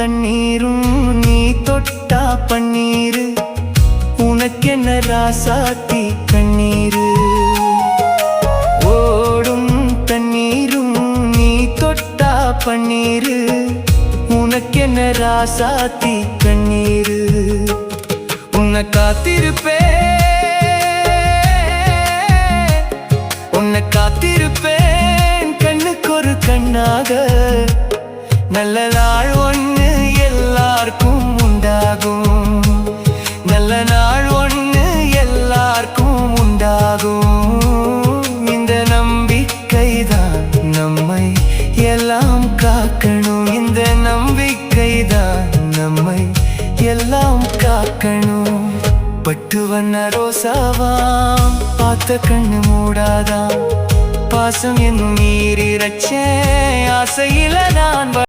தண்ணீரும் நீ தொட்டா பன்னீரு உனக்கென்ன ராசாத்தி கண்ணீரு ஓடும் தண்ணீரும் நீ தொட்டா பன்னீரு உனக்கென்ன ராசாத்தி கண்ணீரு உன்னை காத்திருப்பேன் கண்ணுக்கொரு கண்ணாக நல்ல நாள் ஒன்று எல்லாருக்கும் உண்டாகும் நல்ல நாள் ஒன்று எல்லாருக்கும் உண்டாகும் இந்த நம்பிக்கைதான் நம்மை எல்லாம் காக்கணும் இந்த நம்பிக்கைதான் நம்மை எல்லாம் காக்கணும் பட்டு வண்ண ரோசாவாம் பார்த்த கண்ணு மூடாதாம் பாசம் என்னும் நீரிரச்சே ஆசையில நான்